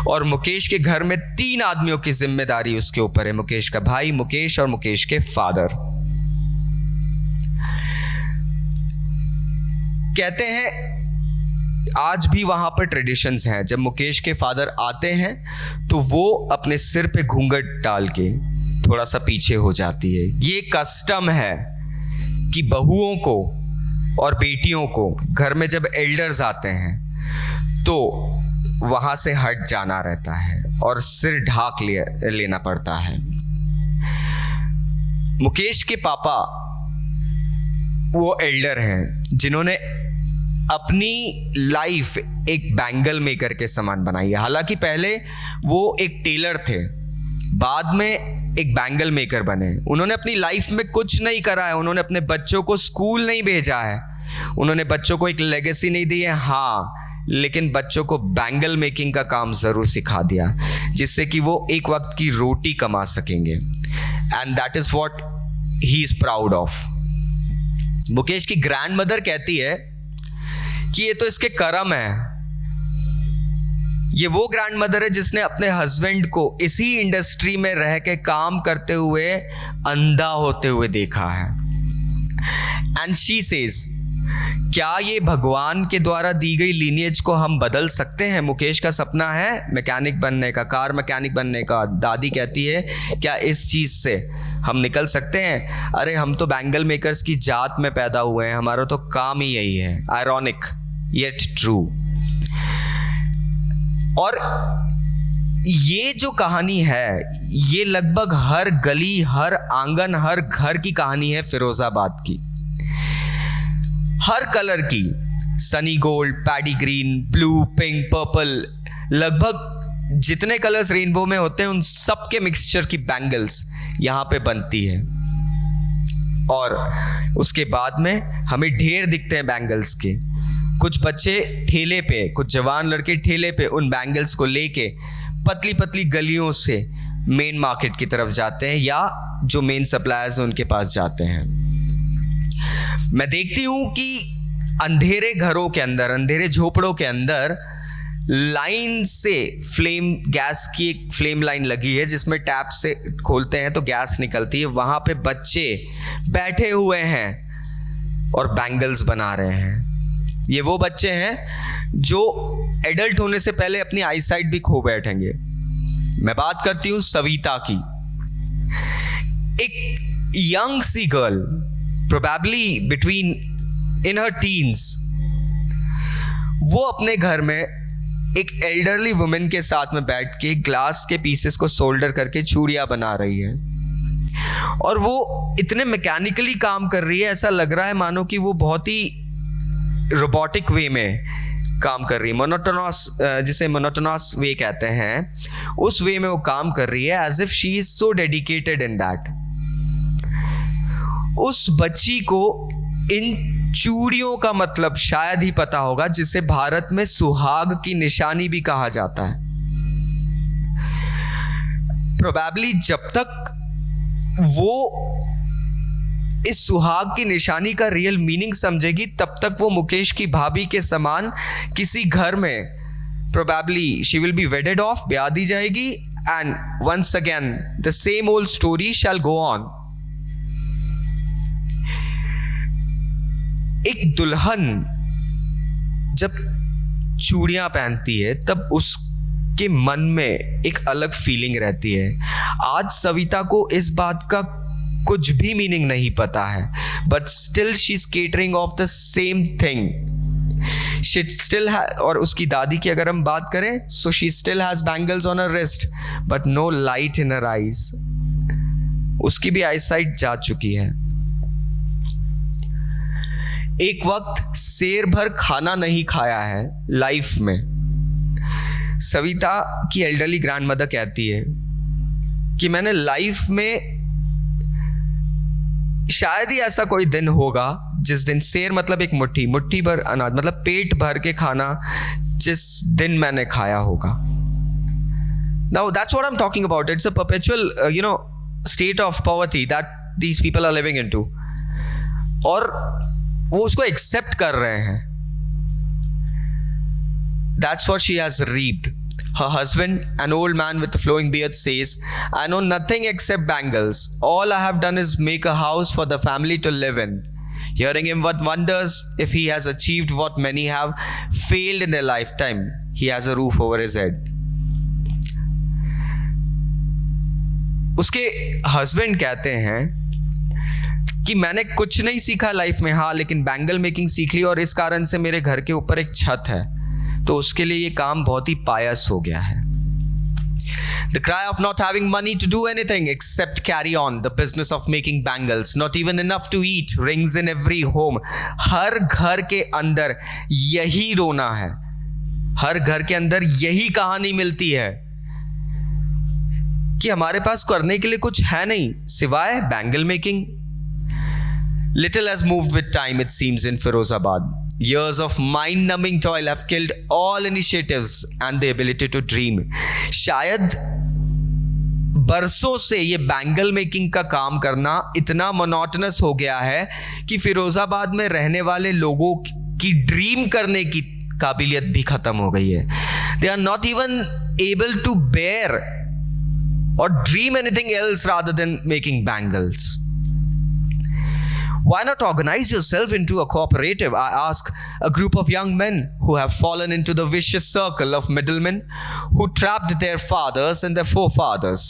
और मुकेश के घर में 3 आदमियों की जिम्मेदारी उसके ऊपर है, मुकेश का भाई, मुकेश और मुकेश के फादर। कहते हैं आज भी वहां पर ट्रेडिशंस हैं, जब मुकेश के फादर आते हैं तो वो अपने सिर पे घूंघट डाल के थोड़ा सा पीछे हो जाती है। ये कस्टम है कि बहुओं को और बेटियों को घर में जब एल्डर्स आते हैं तो वहाँ से हट जाना रहता है और सिर ढाक लेना पड़ता है। मुकेश के पापा वो एल्डर हैं जिन्होंने अपनी लाइफ एक बैंगल मेकर के समान बनाई है। हालांकि पहले वो एक टेलर थे, बाद में एक बैंगल मेकर बने। उन्होंने अपनी लाइफ में कुछ नहीं करा है, उन्होंने अपने बच्चों को स्कूल नहीं भेजा है, उन्होंने बच्चों को एक लेगेसी नहीं दी है, हाँ, लेकिन बच्चों को बैंगल मेकिंग का काम जरूर सिखा दिया, जिससे कि वो एक वक्त की रोटी कमा सकेंगे। And that is what he is proud of. Mukesh की ग्रैंड मदर कहती है कि ये तो इसके कर्म है। ये वो ग्रैंड मदर है जिसने अपने हस्बैंड को इसी इंडस्ट्री में रह के काम करते हुए अंधा होते हुए देखा है। एंड शी सेज, क्या ये भगवान के द्वारा दी गई लीनियज को हम बदल सकते हैं? मुकेश का सपना है मैकेनिक बनने का, कार मैकेनिक बनने का। दादी कहती है, क्या इस चीज से हम निकल सकते हैं? अरे हम तो बैंगल मेकर्स की जात में पैदा हुए हैं, हमारा तो काम ही यही है। Ironic yet true. और ये जो कहानी है, ये लगभग हर गली, हर आंगन, हर घर की कहानी है फिरोजाबाद की। हर कलर की, Sunny gold, paddy green, blue, pink, purple, लगभग जितने कलर्स रेनबो में होते हैं उन सब के मिक्सचर की बैंगल्स यहाँ पे बनती है। और उसके बाद में हमें ढेर दिखते हैं बैंगल्स के। कुछ बच्चे ठेले पे, कुछ जवान लड़के ठेले पे उन बैंगल्स को लेके पतली पतली गलियों से मेन मार्केट की तरफ जाते हैं, या जो मेन सप्लायर्स हैं उनके पास जाते हैं। मैं देखती हूं कि अंधेरे घरों के अंदर, अंधेरे झोपड़ों के अंदर लाइन से गैस की एक फ्लेम लाइन लगी है, जिसमें टैप से खोलते हैं तो गैस निकलती है। वहां पे बच्चे बैठे हुए हैं और बैंगल्स बना रहे हैं। ये वो बच्चे हैं जो एडल्ट होने से पहले अपनी आईसाइट भी खो बैठेंगे। मैं बात करती हूं सविता की। एक यंग सी गर्ल, प्रोबेबली बिटवीन इन हर टीन्स, वो अपने घर में एक एल्डरली वुमेन के साथ में बैठ के ग्लास के पीसेस को सोल्डर करके चूड़ियां बना रही है। और वो इतने मैकेनिकली काम कर रही है, ऐसा लग रहा है मानो कि वो बहुत ही रोबोटिक वे में काम कर रही है। मोनोटोनस, जिसे मोनोटोनस वे कहते हैं, उस वे में वो काम कर रही है, as if she is so dedicated in that. उस बच्ची को इन चूड़ियों का मतलब शायद ही पता होगा, जिसे भारत में सुहाग की निशानी भी कहा जाता है। प्रोबेबली जब तक वो इस सुहाग की निशानी का रियल मीनिंग समझेगी, तब तक वो मुकेश की भाभी के समान किसी घर में probably she will be wedded off, ब्याह दी जाएगी, and once again the same old story shall go on. एक दुल्हन जब चूड़ियां पहनती है तब उसके मन में एक अलग फीलिंग रहती है। आज सविता को इस बात का कुछ भी मीनिंग नहीं पता है, but still she is catering of the same thing. She still और उसकी दादी की अगर हम बात करें, so she still has bangles on her wrist but no light in her eyes. उसकी भी आई साइट जा चुकी है। एक वक्त शेर भर खाना नहीं खाया है लाइफ में। सविता की एल्डरली ग्रैंडमदर कहती है कि मैंने लाइफ में शायद ही ऐसा कोई दिन होगा जिस दिन शेर मतलब एक मुट्ठी भर अनाज, मतलब पेट भर के खाना जिस दिन मैंने खाया होगा। Now that's what I'm talking about. It's a perpetual state of poverty that these people are living into. और वो उसको एक्सेप्ट कर रहे हैं। That's what she has reaped. Her husband, an old man with a flowing beard, says, I know nothing except bangles. All I have done is make a house for the family to live in. Hearing him, one wonders if he has achieved what many have failed in their lifetime. He has a roof over his head. उसके husband कहते हैं कि मैंने कुछ नहीं सीखा life में, हाँ, लेकिन बैंगल मेकिंग सीख ली और इस कारण से मेरे घर के ऊपर एक छत है। तो उसके लिए ये काम बहुत ही पायस हो गया है. The cry of not having money to do anything except carry on the business of making bangles, not even enough to eat, rings in every home. हर घर के अंदर यही रोना है, हर घर के अंदर यही कहानी मिलती है कि हमारे पास करने के लिए कुछ है नहीं सिवाय bangle making. Little has moved with time, it seems, in Firozabad. Years of mind-numbing toil have killed all initiatives and the ability to dream. शायद बरसों से ये बैंगल मेकिंग का काम करना इतना मोनोटोनस हो गया है कि फिरोजाबाद में रहने वाले लोगों की ड्रीम करने की काबिलियत भी खत्म हो गई है. They are not even able to bear or dream anything else rather than making bangles. Why not organize yourself into a cooperative? I ask a group of young men who have fallen into the vicious circle of middlemen who trapped their fathers and their forefathers.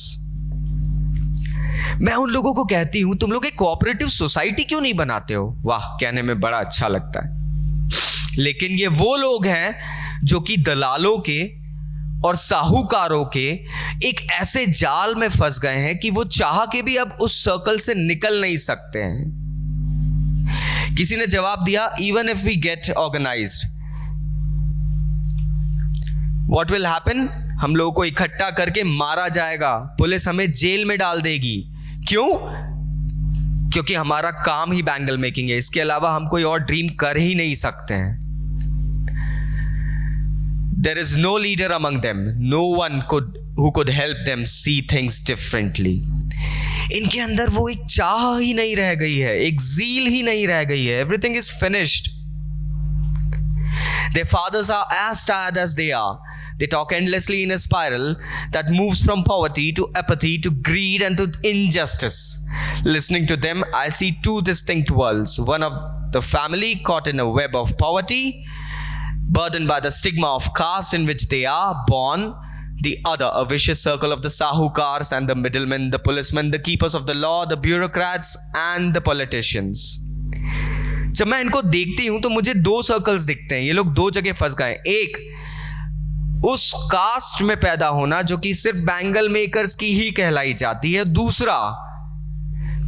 मैं उन लोगों को कहती हूं, तुम लोग एक cooperative society क्यों नहीं बनाते हो? वाह, कहने में बड़ा अच्छा लगता है, लेकिन ये वो लोग हैं जो कि दलालों के और साहूकारों के एक ऐसे जाल में फंस गए हैं कि वो चाह के भी अब उस सर्कल से निकल नहीं सकते हैं. किसी ने जवाब दिया, even if we get organized, what will happen? हम लोगों को इकट्ठा करके मारा जाएगा, पुलिस हमें जेल में डाल देगी. क्यों? क्योंकि हमारा काम ही बैंगल मेकिंग है, इसके अलावा हम कोई और ड्रीम कर ही नहीं सकते हैं. There is no leader among them, no one who could help them see things differently. इनके अंदर वो एक चाह ही नहीं रह गई है, एक ज़ील ही नहीं रह गई है. Everything is finished. Their fathers are as tired as they are. They talk endlessly in a spiral that moves from poverty to apathy to greed and to injustice. Listening to them, I see two distinct worlds. One of the family caught in a web of poverty, burdened by the stigma of caste in which they are born. The other, a vicious circle of the sahukars and the middlemen, the policemen, the keepers of the law, the bureaucrats and the politicians. जब मैं इनको देखती हूं तो मुझे दो circles दिखते हैं. ये लोग दो जगह फंस गए. एक, उस कास्ट में पैदा होना जो कि सिर्फ बैंगल मेकर्स की ही कहलाई जाती है. दूसरा,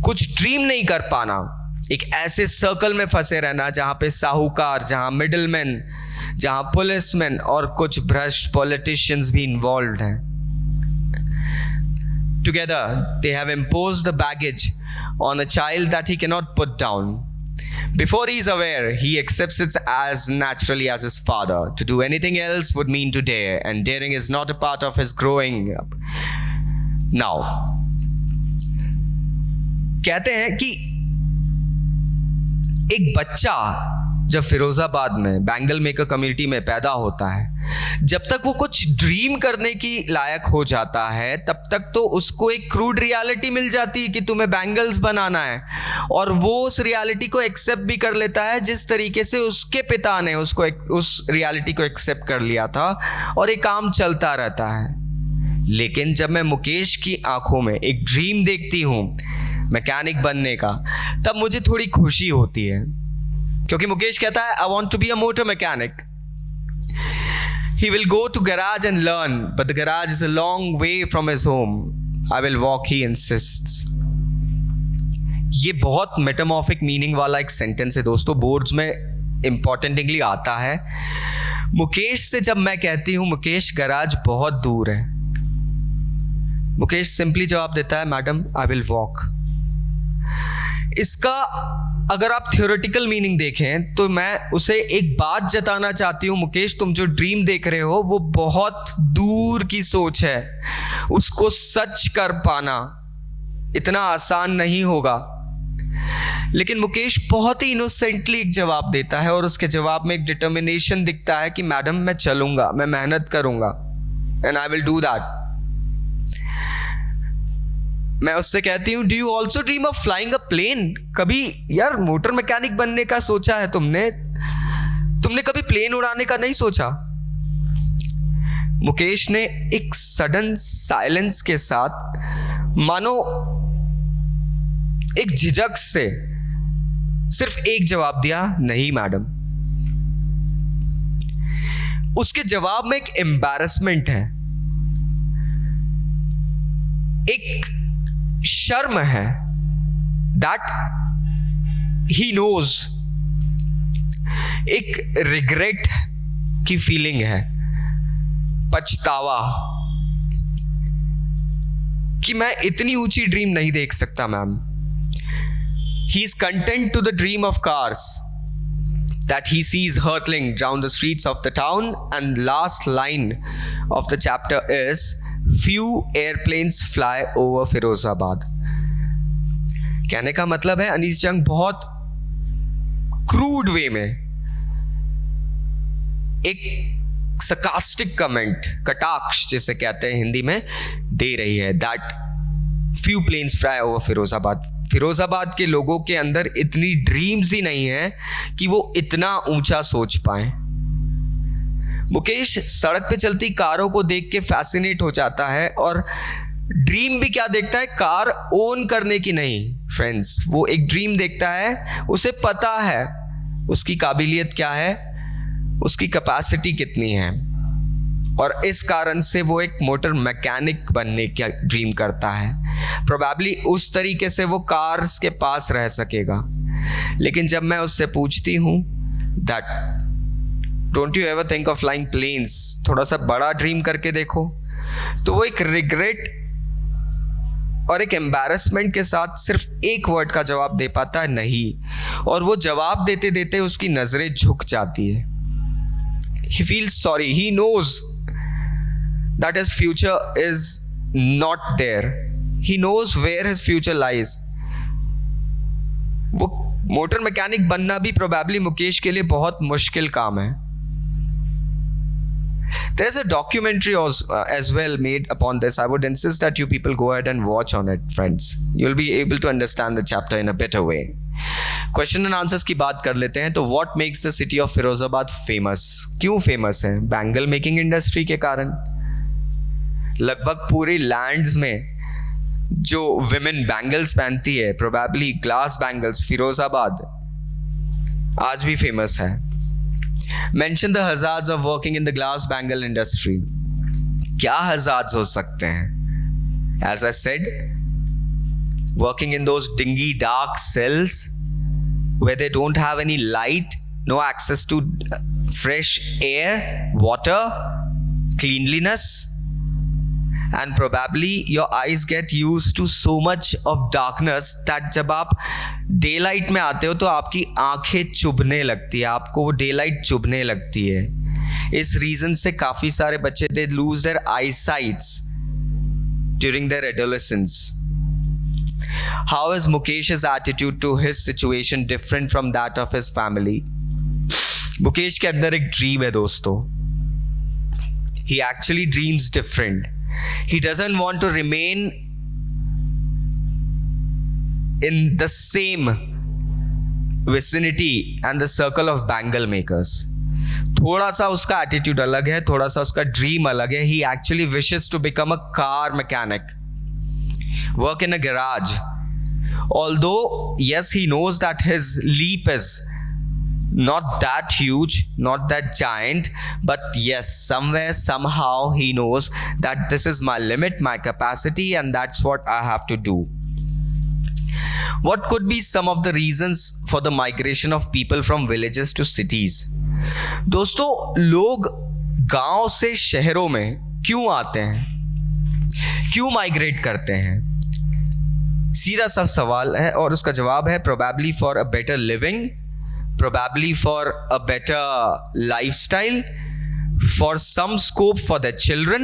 कुछ ड्रीम नहीं कर पाना, एक ऐसे सर्कल में फंसे रहना जहां पे साहूकार, जहां मिडलमैन, जहां पुलिसमैन और कुछ भ्रष्ट पॉलिटिशियंस भी इन्वॉल्व हैं. Together they have imposed the baggage on a child that he can not put down. Before he is aware, he accepts it as naturally as his father. To do anything else would mean to dare, and daring is not a part of his growing up. Now, कहते हैं कि एक बच्चा जब फिरोजाबाद में bangle maker community में पैदा होता है, जब तक वो कुछ ड्रीम करने की लायक हो जाता है तब तक तो उसको एक क्रूड रियलिटी मिल जाती है कि तुम्हें बैंगल्स बनाना है, और वो उस रियलिटी को एक्सेप्ट भी कर लेता है जिस तरीके से उसके पिता ने उसको उस रियलिटी को एक्सेप्ट कर लिया था, और एक काम चलता रहता है. लेकिन जब मैं मुकेश की आंखों में एक ड्रीम देखती हूँ मैकेनिक बनने का, तब मुझे थोड़ी खुशी होती है, क्योंकि मुकेश कहता है, I want to be a motor mechanic. He will go to garage and learn, but the garage is a long way from his home. I will walk, he insists. ये बहुत मेटामॉर्फिक मीनिंग वाला एक sentence है दोस्तों, boards में importantly आता है. मुकेश से जब मैं कहती हूँ मुकेश गराज बहुत दूर है, मुकेश सिंपली जवाब देता है, मैडम आई विल वॉक. इसका अगर आप थियोरेटिकल मीनिंग देखें तो मैं उसे एक बात जताना चाहती हूँ, मुकेश तुम जो ड्रीम देख रहे हो वो बहुत दूर की सोच है, उसको सच कर पाना इतना आसान नहीं होगा. लेकिन मुकेश बहुत ही इनोसेंटली एक जवाब देता है, और उसके जवाब में एक डिटर्मिनेशन दिखता है कि मैडम मैं चलूंगा, मैं मेहनत करूंगा, and I will do that. मैं उससे कहती हूँ, do you also dream of flying a plane? कभी यार मोटर मैकेनिक बनने का सोचा है तुमने कभी प्लेन उड़ाने का नहीं सोचा? मुकेश ने एक सडन साइलेंस के साथ, मानो एक झिझक से, सिर्फ एक जवाब दिया, नहीं मैडम. उसके जवाब में एक एम्बैरसमेंट है, एक शर्म है, दैट ही नोज, एक रिग्रेट की फीलिंग है, पछतावा कि मैं इतनी ऊंची ड्रीम नहीं देख सकता ma'am. He is content to the dream of cars that he sees hurtling down the streets of the town, and last line of the chapter is few airplanes fly over Firozabad. कहने का मतलब है अनीस जंग बहुत crude way में एक sarcastic comment, कटाक्ष जिसे कहते हैं हिंदी में, दे रही है that few planes fly over Firozabad. Firozabad के लोगों के अंदर इतनी ड्रीम्स ही नहीं है कि वो इतना ऊंचा सोच पाए. मुकेश सड़क पे चलती कारों को देख के फैसिनेट हो जाता है और ड्रीम भी क्या देखता है, कार ओन करने की नहीं फ्रेंड्स, वो एक ड्रीम देखता है, उसे पता है उसकी काबिलियत क्या है, उसकी कैपेसिटी कितनी है, और इस कारण से वो एक मोटर मैकेनिक बनने का ड्रीम करता है. प्रोबेबली उस तरीके से वो कार्स के पास रह सकेगा. लेकिन जब मैं उससे पूछती हूँ that don't you ever think of flying planes, थोड़ा सा बड़ा ड्रीम करके देखो, तो वो एक रिग्रेट और एक एम्बैरसमेंट के साथ सिर्फ एक वर्ड का जवाब दे पाता है, नहीं. और वो जवाब देते देते उसकी नजरें झुक जाती है. He feels sorry, he knows that his future is not there. He knows where his future lies. वो मोटर मैकेनिक बनना भी प्रोबेबली मुकेश के लिए बहुत मुश्किल काम है. There's a documentary as well made upon this. I would insist that you people go ahead and watch on it, friends. You'll be able to understand the chapter in a better way. Question and answers की बात कर लेते हैं. तो what makes the city of Firozabad famous? क्यों famous है? Bangle making industry के कारण. लगभग पूरी लैंड्स में जो विमेन बैंगल्स पहनती है, प्रोबेबली ग्लास बैंगल्स, फिरोजाबाद आज भी फेमस है. Mention the hazards of working in the glass bangle industry. क्या हजार्ड्स हो सकते हैं? As I said, working in those dingy dark cells where they don't have any light, no access to fresh air, water, cleanliness, and probably your eyes get used to so much of darkness that जब आप daylight में आते हो तो आपकी आंखें चुभने लगती है, आपको वो daylight चुभने लगती है. इस reason से काफ़ी सारे बच्चे they lose their eyesights during their adolescence. How is Mukesh's attitude to his situation different from that of his family? Mukesh के अंदर एक ड्रीम है दोस्तों. He actually dreams different. He doesn't want to remain in the same vicinity and the circle of bangle makers. थोड़ा सा उसका attitude अलग है, थोड़ा सा उसका ड्रीम अलग है. He actually wishes to become a car mechanic, work in a garage. Although yes, he knows that his leap is not that huge, not that giant, but yes, somewhere, somehow he knows that this is my limit, my capacity, and that's what I have to do. What could be some of the reasons for the migration of people from villages to cities? दोस्तों, लोग गांव से शहरों में क्यों आते हैं, क्यों माइग्रेट करते हैं? सीधा सा सवाल है और उसका जवाब है probably for a better living, probably for a better lifestyle, for some scope for their children,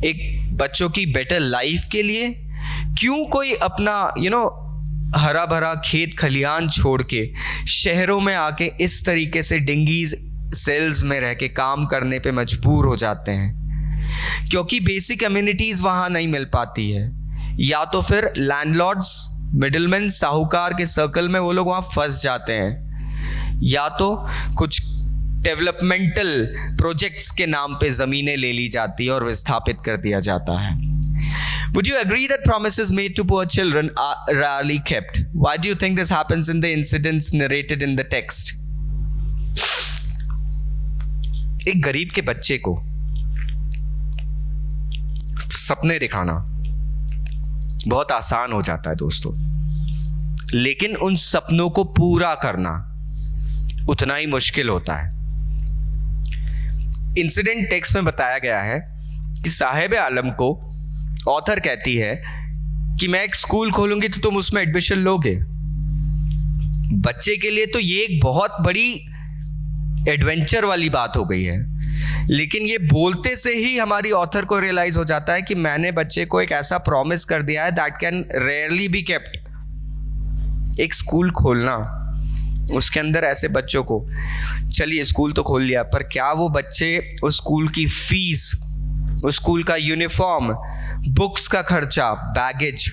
एक बच्चों की better life के लिए. क्यों कोई अपना हरा भरा खेत खलियान छोड़ के शहरों में आके इस तरीके से डिंगीज सेल्स में रह के काम करने पे मजबूर हो जाते हैं? क्योंकि बेसिक कम्युनिटीज वहाँ नहीं मिल पाती है, या तो फिर लैंडलॉर्ड्स, मिडिलमैन, साहूकार के सर्कल में वो लोग वहाँ फंस जाते हैं, या तो कुछ डेवलपमेंटल प्रोजेक्ट्स के नाम पे ज़मीनें ले ली जाती है और विस्थापित कर दिया जाता है. Would you agree that promises made to poor children are rarely kept? Why do you think this happens in the incidents narrated in the text? एक गरीब के बच्चे को सपने दिखाना बहुत आसान हो जाता है दोस्तों, लेकिन उन सपनों को पूरा करना उतना ही मुश्किल होता है। इंसिडेंट टेक्स्ट में बताया गया है कि साहिब आलम को ऑथर कहती है कि मैं एक स्कूल खोलूंगी तो तुम उसमें एडमिशन लोगे। बच्चे के लिए तो ये एक बहुत बड़ी एडवेंचर वाली बात हो गई है, लेकिन ये बोलते से ही हमारी ऑथर को रियलाइज हो जाता है कि मैंने बच्चे को एक ऐसा प्रॉमिस कर दिया है that can rarely be kept. एक स्कूल खोलना, उसके अंदर ऐसे बच्चों को, चलिए स्कूल तो खोल लिया, पर क्या वो बच्चे उस स्कूल की फीस, उस स्कूल का यूनिफॉर्म, बुक्स का खर्चा, बैगेज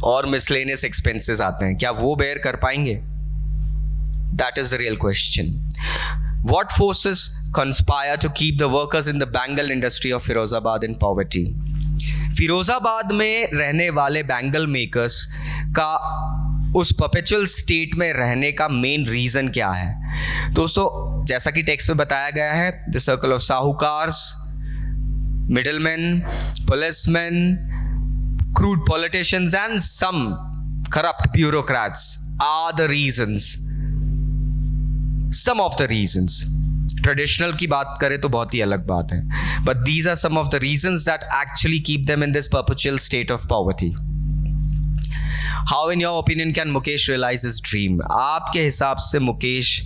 और मिसलेनियस एक्सपेंसेस आते हैं, क्या वो बेयर कर पाएंगे? That is the real question. What forces conspire to keep the workers in the bangle industry of Firozabad in poverty? Firozabad में रहने वाले बैंगल मेकर्स का उस परपेचुअल स्टेट में रहने का मेन रीजन क्या है? दोस्तों, जैसा कि टेक्स्ट में बताया गया है, the circle of sahukars, middleman, policeman, crude politicians and some corrupt bureaucrats are the reasons, some of the reasons. Traditional की बात करें तो बहुत ही अलग बात है, but these are some of the reasons that actually keep them in this perpetual state of poverty. How in your opinion can Mukesh realize his dream? आपके हिसाब से मुकेश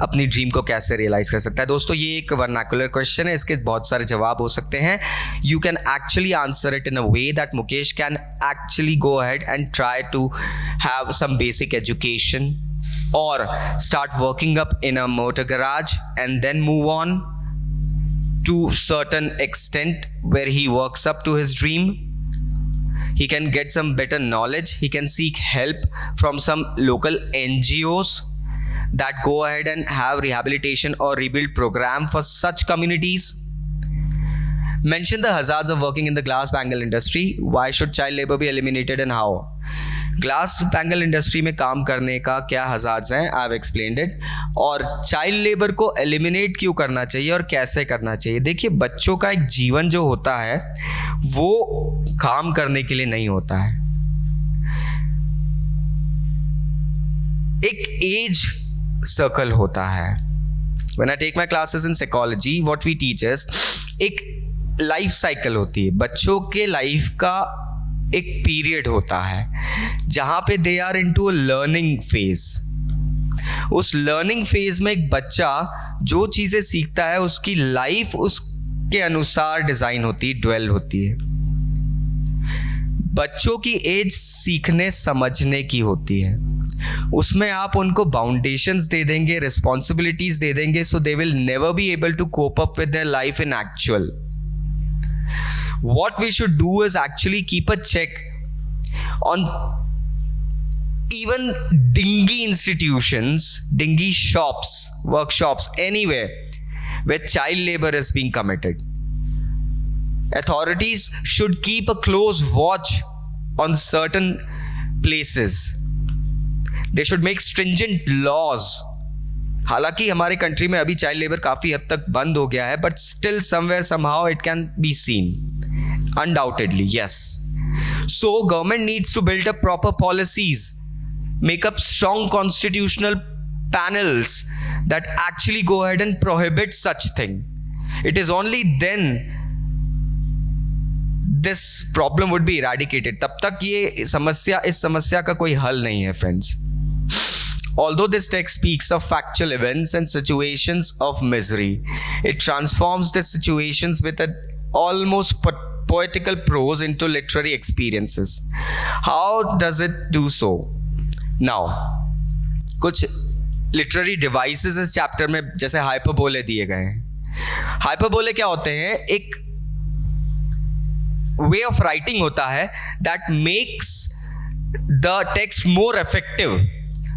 अपनी ड्रीम को कैसे रियलाइज कर सकता है? दोस्तों, ये एक वर्नाकुलर क्वेश्चन है, इसके बहुत सारे जवाब हो सकते हैं. You can actually answer it in a way that Mukesh can actually go ahead and try to have some basic education or start working up in a motor garage and then move on to certain extent where he works up to his dream. He can get some better knowledge. He can seek help from some local NGOs that go ahead and have rehabilitation or rebuild program for such communities. Mention the hazards of working in the glass bangle industry. Why should child labor be eliminated and how? Glass bangle industry में काम करने का क्या hazards हैं, I have explained it. और child labour को eliminate क्यों करना चाहिए और कैसे करना चाहिए? देखिए, बच्चों का एक जीवन जो होता है वो काम करने के लिए नहीं होता है. एक एज सर्कल होता है. When I take my classes in psychology, what we teach is एक लाइफ साइकिल होती है. बच्चों के लाइफ का एक पीरियड होता है जहां पे they are into a learning phase. उस लर्निंग फेज में एक बच्चा जो चीजें सीखता है उसकी लाइफ उसके अनुसार डिजाइन होती है, ड्वेल होती है. बच्चों की एज सीखने समझने की होती है. उसमें आप उनको बाउंडेशंस दे देंगे, रिस्पॉन्सिबिलिटीज दे देंगे, so they will never be able to cope up with their life in actual. What we should do is actually keep a check on even dingy institutions, dingy shops, workshops, anywhere where child labor is being committed. Authorities should keep a close watch on certain places. They should make stringent laws. हालांकि हमारे country में अभी child labour काफी हद तक बंद हो गया है, but still somewhere somehow it can be seen. Undoubtedly, yes. So government needs to build up proper policies, make up strong constitutional panels that actually go ahead and prohibit such thing. It is only then this problem would be eradicated. तब तक ये इस समस्या का कोई हल नहीं है, friends. Although this text speaks of factual events and situations of misery, it transforms the situations with an almost poetical prose into literary experiences. How does it do so? Now, कुछ literary devices इस chapter में जैसे hyperbole दिए गए हैं. Hyperbole क्या होते हैं? एक way of writing होता है that makes the text more effective.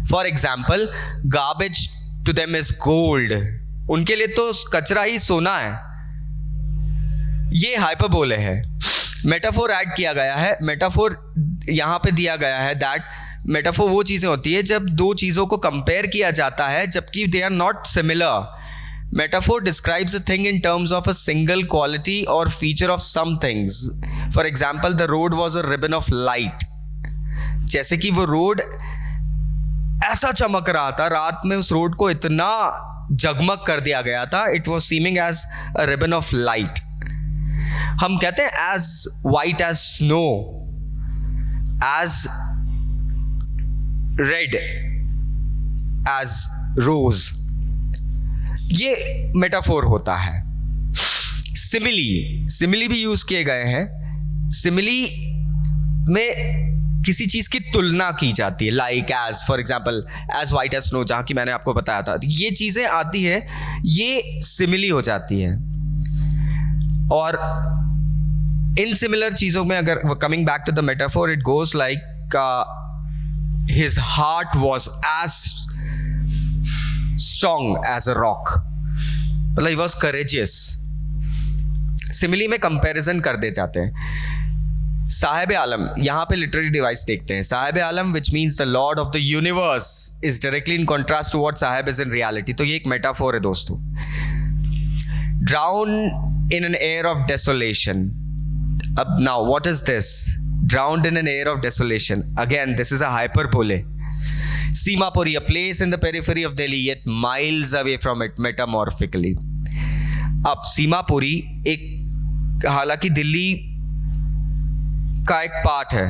For example, garbage to them is gold. उनके लिए तो कचरा ही सोना है. ये हाइपरबोले है. मेटाफोर ऐड किया गया है. मेटाफोर यहाँ पे दिया गया है दैट मेटाफोर वो चीज़ें होती है जब दो चीज़ों को कंपेयर किया जाता है जबकि they are not similar. Metaphor describes a thing in terms of a single quality or feature of some things. For example, the road was a ribbon of light. जैसे कि वो रोड ऐसा चमक रहा था, रात में उस रोड को इतना जगमग कर दिया गया था, it was seeming as a ribbon of light. हम कहते हैं as white as snow, as red as rose. ये मेटाफोर होता है. सिमिली भी यूज किए गए हैं. सिमिली में किसी चीज की तुलना की जाती है, like as for example as white as snow, जहां की मैंने आपको बताया था. ये चीजें आती है, ये सिमिली हो जाती है. और इन सिमिलर चीजों में अगर coming back to the metaphor, it goes like his heart was as strong as a rock. मतलब ही वॉज करेजियस. सिमिली में कंपैरिजन कर दे जाते हैं. साहिब आलम, यहां पे लिटरेरी डिवाइस देखते हैं. Sahib Alam which means the lord of the universe is directly in contrast to what Sahib is in reality. तो ये एक मेटाफोर है दोस्तों. Drown in an air of desolation. अब now what is this? Drowned in an air of desolation. Again this is a hyperbole. Simapuri, a place in the periphery of Delhi, yet miles away from it metamorphically. अब सीमापुरी एक, हालांकि दिल्ली का एक part है,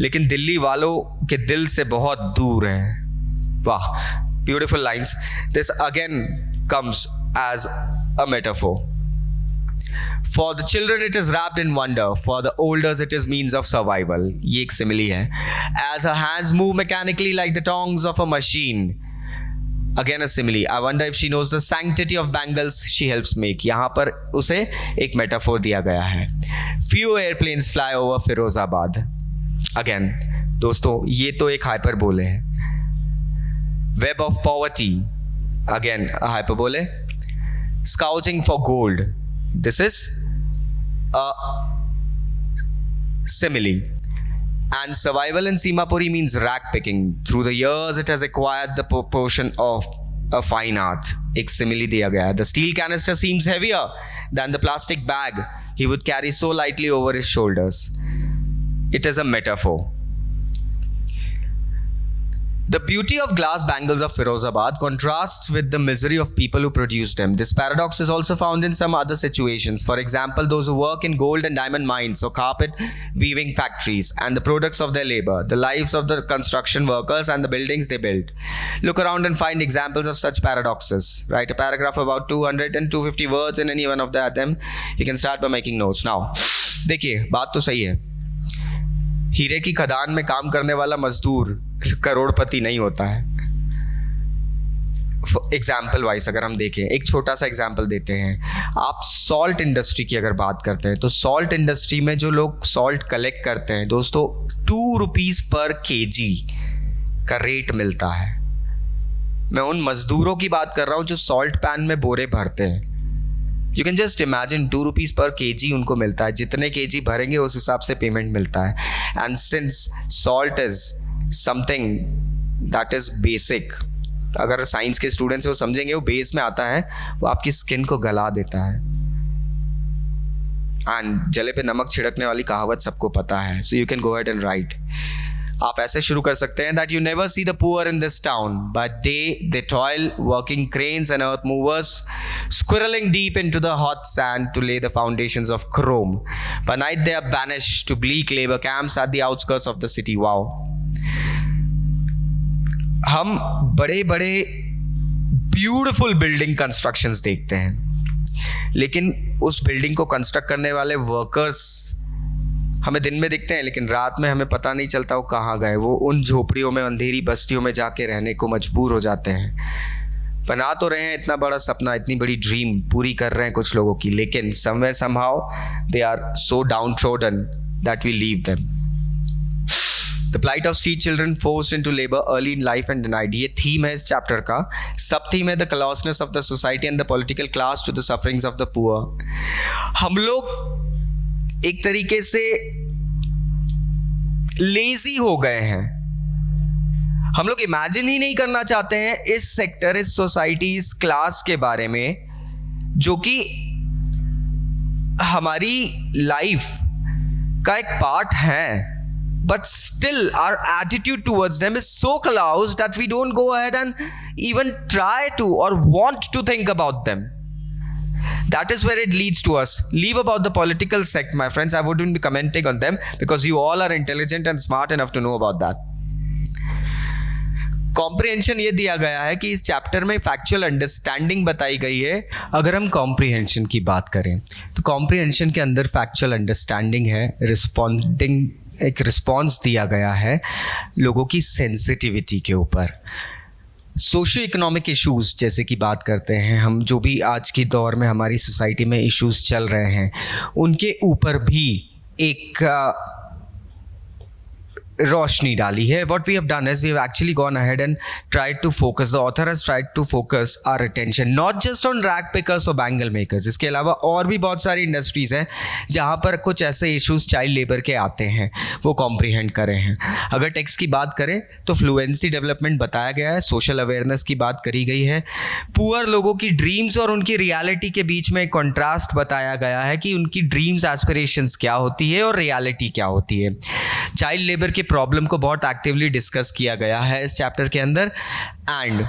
लेकिन दिल्ली वालों के दिल से बहुत दूर है. वाह, beautiful lines. This again comes as a metaphor. For the children it is wrapped in wonder, for the olders it is means of survival. ये एक सिमिली है. As her hands move mechanically like the tongs of a machine. Again a simile. I wonder if she knows the sanctity of bangles she helps make. यहाँ पर उसे एक metaphor दिया गया है. Few airplanes fly over Firozabad. Again दोस्तों, ये तो एक हाइपरबोले है. Web of poverty. Again a hyperbole. Scouting for gold. This is a simile. And survival in Simapuri means rack picking. Through the years it has acquired the proportion of a fine art. एक simile दिया गया है. The steel canister seems heavier than the plastic bag he would carry so lightly over his shoulders. It is a metaphor. The beauty of glass bangles of Firozabad contrasts with the misery of people who produce them. This paradox is also found in some other situations. For example, those who work in gold and diamond mines or carpet weaving factories and the products of their labor, the lives of the construction workers and the buildings they build. Look around and find examples of such paradoxes. Write a paragraph about 200 and 250 words in any one of them. You can start by making notes. Now, देखिए, बात तो सही है. हीरे की खदान में काम करने वाला मजदूर करोड़पति नहीं होता है. एग्जाम्पल वाइज अगर हम देखें, एक छोटा सा एग्जाम्पल देते हैं. आप सॉल्ट इंडस्ट्री की अगर बात करते हैं, तो सॉल्ट इंडस्ट्री में जो लोग सॉल्ट कलेक्ट करते हैं दोस्तों, 2 रुपीज पर kg का रेट मिलता है. मैं उन मजदूरों की बात कर रहा हूं जो सॉल्ट पैन में बोरे भरते हैं. You can just imagine 2 rupees per kg उनको मिलता है. जितने kg भरेंगे उस हिसाब से पेमेंट मिलता है. And since salt is something that is basic, अगर साइंस के स्टूडेंट्स वो समझेंगे, वो बेस में आता है, वो आपकी स्किन को गला देता है. एंड जले पे नमक छिड़कने वाली कहावत सबको पता है. So you can go ahead and right. आप ऐसे शुरू कर सकते हैं that you never see the poor in this town, but they toil working cranes and earth movers, squirreling deep into the hot sand to lay the foundations of chrome. By night they are banished to bleak labor camps at the outskirts of the city. Wow. हम बड़े बड़े beautiful building constructions देखते हैं, लेकिन उस building को construct करने वाले वर्कर्स हमें दिन में दिखते हैं, लेकिन रात में हमें पता नहीं चलता वो कहाँ गए. वो उन झोपड़ियों में, अंधेरी बस्तियों में जाके रहने को मजबूर हो जाते हैं. बना तो रहे हैं इतना बड़ा सपना, इतनी बड़ी ड्रीम पूरी कर रहे हैं कुछ लोगों की, लेकिन somewhere somehow they are so downtrodden that we leave them. The plight of street children forced into labor early in life and denied. ये थीम है इस चैप्टर का. सब थीम है the callousness of the society and the political class to the sufferings of the poor. हम लोग एक तरीके से लेजी हो गए हैं. हम लोग इमेजिन ही नहीं करना चाहते हैं इस सेक्टर, इस सोसाइटी, इस क्लास के बारे में जो कि हमारी लाइफ का एक पार्ट है, but still our attitude towards them is so close that we don't go ahead and even try to or want to think about them. That is where it leads to us. Leave about the political sect, my friends. I wouldn't be commenting on them because you all are intelligent and smart enough to know about that. Comprehension ये दिया गया है कि इस chapter में factual understanding बताई गई है. अगर हम कॉम्प्रिहेंशन की बात करें तो कॉम्प्रिहेंशन के अंदर फैक्चुअल अंडरस्टैंडिंग है, रिस्पॉन्डिंग, एक रिस्पॉन्स दिया गया है लोगों की सेंसिटिविटी के ऊपर. सोशियो इकोनॉमिक इश्यूज़ जैसे कि बात करते हैं हम, जो भी आज की दौर में हमारी सोसाइटी में इश्यूज़ चल रहे हैं उनके ऊपर भी एक रोशनी डाली है. What we have done is we have actually gone ahead and tried to focus, the author has tried to focus our attention not just on rag pickers or bangle makers. इसके अलावा और भी बहुत सारी इंडस्ट्रीज़ हैं जहाँ पर कुछ ऐसे इश्यूज़ चाइल्ड लेबर के आते हैं, वो कॉम्प्रीहेंड करे हैं. अगर टेक्स्ट की बात करें तो फ्लुएंसी डेवलपमेंट बताया गया है, सोशल अवेयरनेस की बात करी गई है, पुअर लोगों की ड्रीम्स और उनकी रियलिटी के बीच में कॉन्ट्रास्ट बताया गया है कि उनकी ड्रीम्स एस्पिरेशंस क्या होती है और रियलिटी क्या होती है. चाइल्ड लेबर के प्रॉब्लम को बहुत एक्टिवली डिस्कस किया गया है इस चैप्टर के अंदर, एंड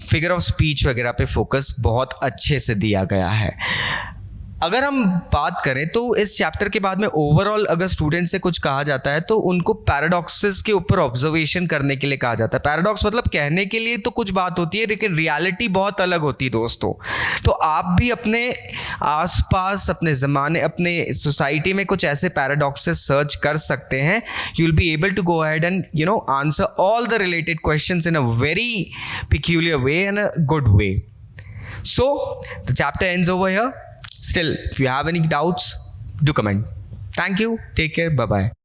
फिगर ऑफ स्पीच वगैरह पे फोकस बहुत अच्छे से दिया गया है. अगर हम बात करें तो इस चैप्टर के बाद में ओवरऑल अगर स्टूडेंट से कुछ कहा जाता है तो उनको पैराडॉक्सेस के ऊपर ऑब्जर्वेशन करने के लिए कहा जाता है. पैराडॉक्स मतलब कहने के लिए तो कुछ बात होती है लेकिन रियलिटी बहुत अलग होती है दोस्तों. तो आप भी अपने आसपास, अपने ज़माने, अपने सोसाइटी में कुछ ऐसे पैराडॉक्सेस सर्च कर सकते हैं. You will be able to go ahead and answer all the related questions in a very peculiar way and a good way. So the chapter ends over here. Still, if you have any doubts, do comment. Thank you. Take care. Bye-bye.